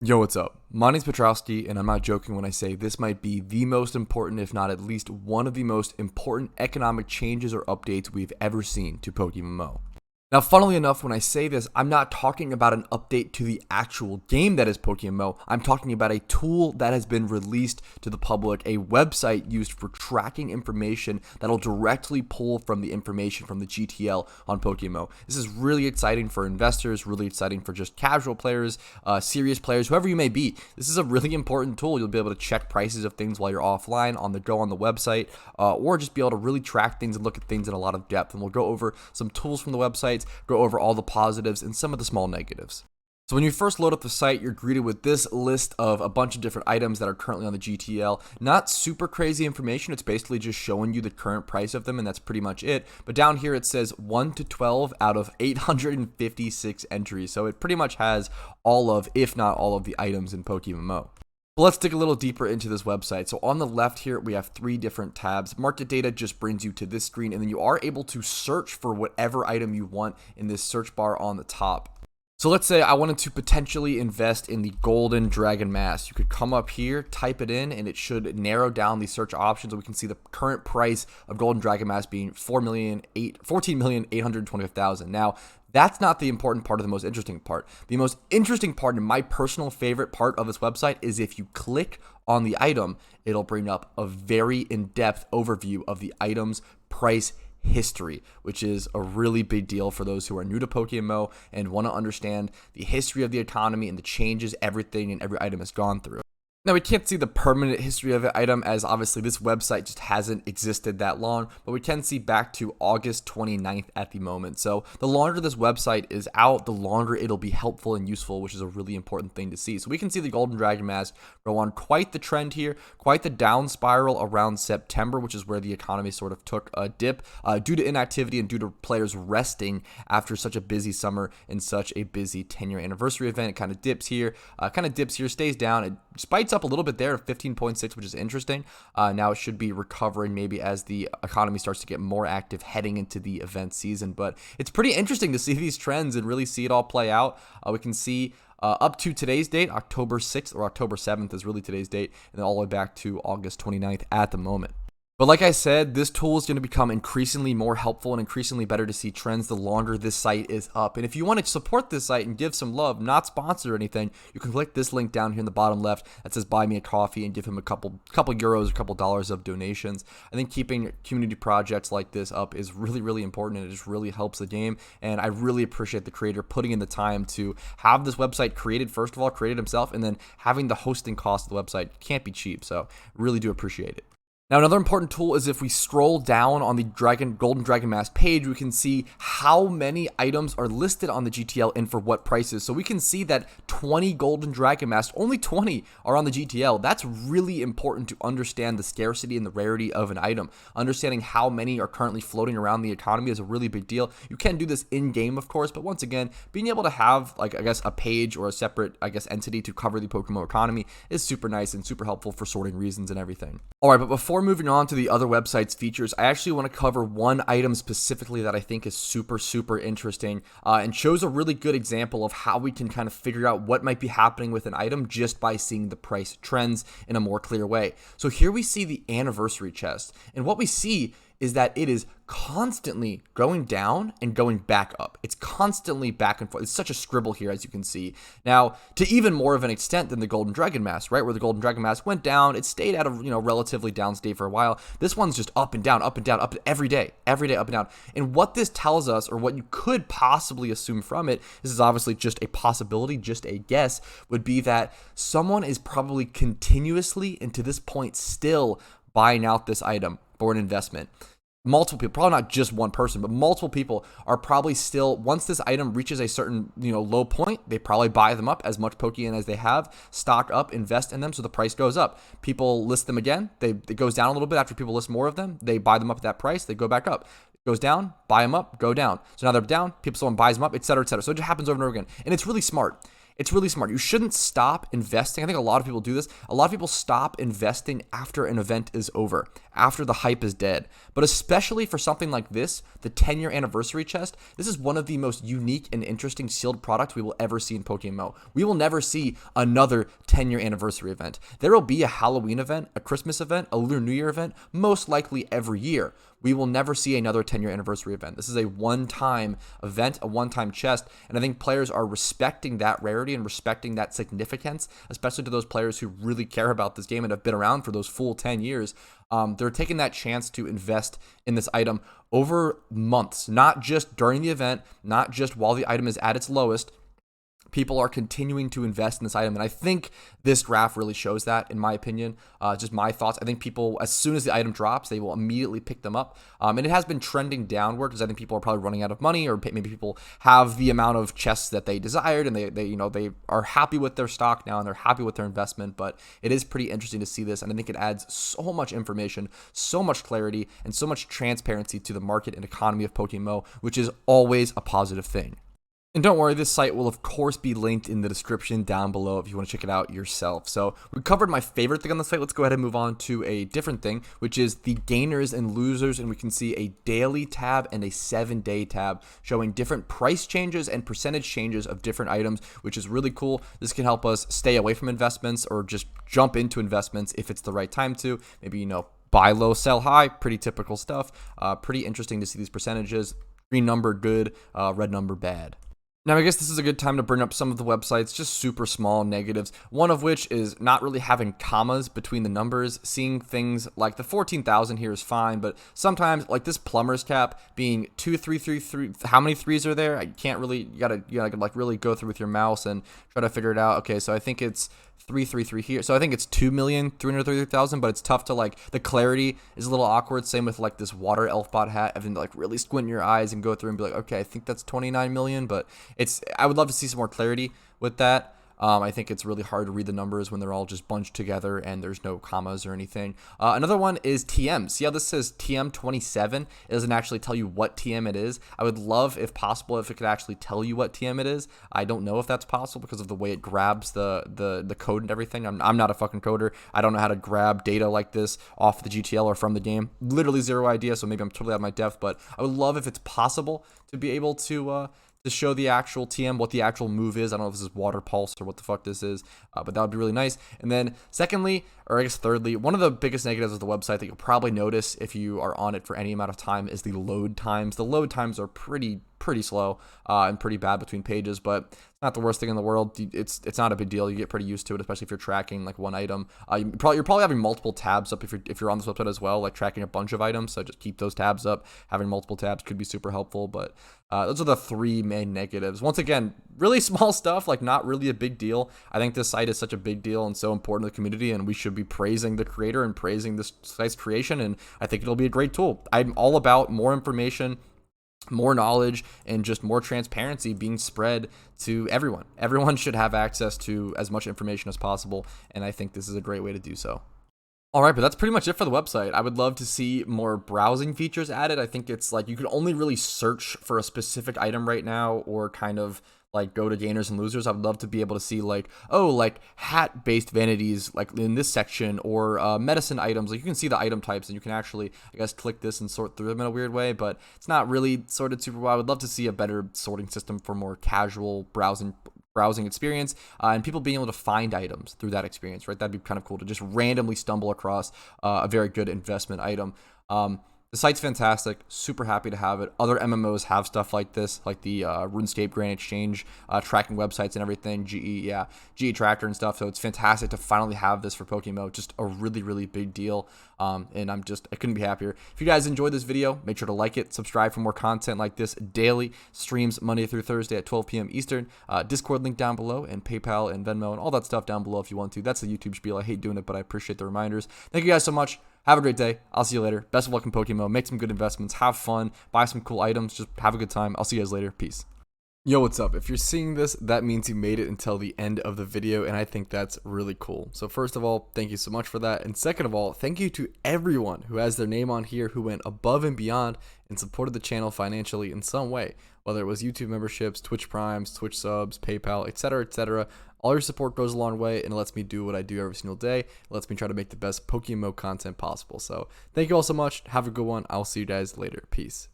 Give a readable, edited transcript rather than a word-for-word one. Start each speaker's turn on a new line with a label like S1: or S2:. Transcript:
S1: Yo, what's up? My name's Patrouski, and I'm not joking when I say this might be the most important, if not at least one of the most important economic changes or updates we've ever seen to PokeMMO. Now, funnily enough, when I say this, I'm not talking about an update to the actual game that is PokeMMO. I'm talking about a tool that has been released to the public, a website used for tracking information that'll directly pull from the information from the GTL on PokeMMO. This is really exciting for investors, really exciting for just casual players, serious players, whoever you may be. This is a really important tool. You'll be able to check prices of things while you're offline, on the go on the website, or just be able to really track things and look at things in a lot of depth. And we'll go over some tools from the website, go over all the positives and some of the small negatives. So when you first load up the site, you're greeted with this list of a bunch of different items that are currently on the GTL. Not super crazy information. It's basically just showing you the current price of them, and that's pretty much it. But down here it says 1 to 12 out of 856 entries. So it pretty much has all of, if not all of, the items in PokeMMO. But let's dig a little deeper into this website. So on the left here, we have 3 different tabs. Market data just brings you to this screen, and then you are able to search for whatever item you want in this search bar on the top. So let's say I wanted to potentially invest in the golden dragon mask. You could come up here, type it in, and it should narrow down the search options. And we can see the current price of golden dragon mask being 14,825,000. Now, that's not the important part or the most interesting part. The most interesting part, and my personal favorite part of this website, is if you click on the item, it'll bring up a very in-depth overview of the item's price history, which is a really big deal for those who are new to PokeMMO and want to understand the history of the economy and the changes everything and every item has gone through. Now, we can't see the permanent history of the item, as obviously this website just hasn't existed that long, but we can see back to August 29th at the moment. So the longer this website is out, the longer it'll be helpful and useful, which is a really important thing to see. So we can see the golden dragon mask go on quite the trend here, quite the down spiral around September, which is where the economy sort of took a dip due to inactivity and due to players resting after such a busy summer and such a busy 10-year anniversary event. It kind of dips here, stays down. It spikes up a little bit there at 15.6, which is interesting. Now it should be recovering maybe as the economy starts to get more active heading into the event season. But it's pretty interesting to see these trends and really see it all play out. We can see up to today's date, October 6th or October 7th is really today's date, and then all the way back to August 29th at the moment. But like I said, this tool is going to become increasingly more helpful and increasingly better to see trends the longer this site is up. And if you want to support this site and give some love, not sponsor or anything, you can click this link down here in the bottom left that says buy me a coffee and give him a couple euros, a couple dollars of donations. I think keeping community projects like this up is really, really important, and it just really helps the game. And I really appreciate the creator putting in the time to have this website created, first of all, created himself, and then having the hosting cost of the website can't be cheap. So really do appreciate it. Now, another important tool is if we scroll down on the golden dragon mask page, we can see how many items are listed on the GTL and for what prices. So we can see that 20 golden dragon masks, only 20 are on the GTL. That's really important to understand the scarcity and the rarity of an item. Understanding how many are currently floating around the economy is a really big deal. You can do this in game, of course, but once again, being able to have a page or a separate entity to cover the PokeMMO economy is super nice and super helpful for sorting reasons and everything. All right, but before moving on to the other website's features, I actually want to cover one item specifically that I think is super, super interesting and shows a really good example of how we can kind of figure out what might be happening with an item just by seeing the price trends in a more clear way. So here we see the anniversary chest, and what we see is that it is constantly going down and going back up. It's constantly back and forth. It's such a scribble here, as you can see. Now, to even more of an extent than the golden dragon mask, right? Where the golden dragon mask went down, it stayed at a relatively down state for a while. This one's just up and down, up and down, up every day, up and down. And what this tells us, or what you could possibly assume from it, this is obviously just a possibility, just a guess, would be that someone is probably continuously and to this point still buying out this item for an investment. Multiple people, probably not just one person, but multiple people are probably still, once this item reaches a certain low point, they probably buy them up, as much Pokeyen as they have, stock up, invest in them, so the price goes up. People list them again, it goes down a little bit after people list more of them, they buy them up at that price, they go back up. It goes down, buy them up, go down. So now they're down, someone buys them up, etc., etc. So it just happens over and over again. And it's really smart. It's really smart. You shouldn't stop investing. I think a lot of people do this. A lot of people stop investing after an event is over, after the hype is dead. But especially for something like this, the 10-year anniversary chest, this is one of the most unique and interesting sealed products we will ever see in PokeMMO. We will never see another 10-year anniversary event. There will be a Halloween event, a Christmas event, a Lunar New Year event, most likely every year. We will never see another 10-year anniversary event. This is a one-time event, a one-time chest, and I think players are respecting that rarity and respecting that significance, especially to those players who really care about this game and have been around for those full 10 years. They're taking that chance to invest in this item over months, not just during the event, not just while the item is at its lowest. People are continuing to invest in this item, and I think this graph really shows that, in my opinion. Just my thoughts. I think people, as soon as the item drops, they will immediately pick them up, and it has been trending downward because I think people are probably running out of money, or maybe people have the amount of chests that they desired, and they are happy with their stock now, and they're happy with their investment. But it is pretty interesting to see this, and I think it adds so much information, so much clarity, and so much transparency to the market and economy of PokeMMO, which is always a positive thing. And don't worry, this site will of course be linked in the description down below if you want to check it out yourself. So we covered my favorite thing on the site. Let's go ahead and move on to a different thing, which is the gainers and losers. And we can see a daily tab and a 7-day tab showing different price changes and percentage changes of different items, which is really cool. This can help us stay away from investments or just jump into investments if it's the right time to. Maybe, buy low, sell high, pretty typical stuff. Pretty interesting to see these percentages. Green number good, red number bad. Now, I guess this is a good time to bring up some of the websites, just super small negatives, one of which is not really having commas between the numbers. Seeing things like the 14,000 here is fine, but sometimes, like this plumber's cap being 2333, how many threes are there? I can't really, you gotta like really go through with your mouse and try to figure it out. Okay, so I think it's 333 here. So I think it's 2,333,000, but it's tough to the clarity is a little awkward. Same with like this water elf bot hat, having to really squint your eyes and go through and be like, okay, I think that's 29 million, but I would love to see some more clarity with that. I think it's really hard to read the numbers when they're all just bunched together and there's no commas or anything. Another one is TM. See how this says TM27? It doesn't actually tell you what TM it is. I would love, if possible, if it could actually tell you what TM it is. I don't know if that's possible because of the way it grabs the code and everything. I'm not a fucking coder. I don't know how to grab data like this off the GTL or from the game. Literally zero idea, so maybe I'm totally out of my depth, but I would love if it's possible to be able to show the actual TM, what the actual move is. I don't know if this is water pulse or what the fuck this is, but that would be really nice. And then secondly, or I guess thirdly, one of the biggest negatives of the website that you'll probably notice if you are on it for any amount of time is the load times. The load times are pretty slow and pretty bad between pages, but it's not the worst thing in the world. It's not a big deal. You get pretty used to it, especially if you're tracking like one item. You're probably having multiple tabs up if you're on this website as well, like tracking a bunch of items. So just keep those tabs up. Having multiple tabs could be super helpful, but those are the three main negatives. Once again, really small stuff, like not really a big deal. I think this site is such a big deal and so important to the community, and we should be praising the creator and praising this site's creation, and I think it'll be a great tool. I'm all about more information, more knowledge, and just more transparency being spread to everyone. Everyone should have access to as much information as possible, and I think this is a great way to do so. All right, but that's pretty much it for the website. I would love to see more browsing features added. I think it's like you can only really search for a specific item right now, or kind of like go to gainers and losers. I'd love to be able to see like hat-based vanities like in this section, or medicine items. Like you can see the item types and you can actually, I guess, click this and sort through them in a weird way, but it's not really sorted super well. I would love to see a better sorting system for more casual browsing experience, and people being able to find items through that experience, right? That'd be kind of cool to just randomly stumble across a very good investment item. The site's fantastic, super happy to have it. Other MMOs have stuff like this, like the RuneScape Grand Exchange tracking websites and everything, GE Tracker and stuff. So it's fantastic to finally have this for PokeMMO. Just a really big deal, and I couldn't be happier. If you guys enjoyed this video, make sure to like it, subscribe for more content like this daily. Streams Monday through Thursday at 12 p.m. Eastern. Discord link down below, and PayPal and Venmo and all that stuff down below if you want to. That's the YouTube spiel. I hate doing it, but I appreciate the reminders. Thank you guys so much. Have a great day. I'll see you later. Best of luck in PokeMMO. Make some good investments. Have fun. Buy some cool items. Just have a good time. I'll see you guys later. Peace. Yo, what's up? If you're seeing this, that means you made it until the end of the video, and I think that's really cool. So first of all, thank you so much for that. And second of all, thank you to everyone who has their name on here, who went above and beyond and supported the channel financially in some way, whether it was YouTube memberships, Twitch Primes, Twitch subs, PayPal, etc., etc. All your support goes a long way, and it lets me do what I do every single day. It lets me try to make the best PokeMMO content possible. So thank you all so much. Have a good one. I'll see you guys later. Peace.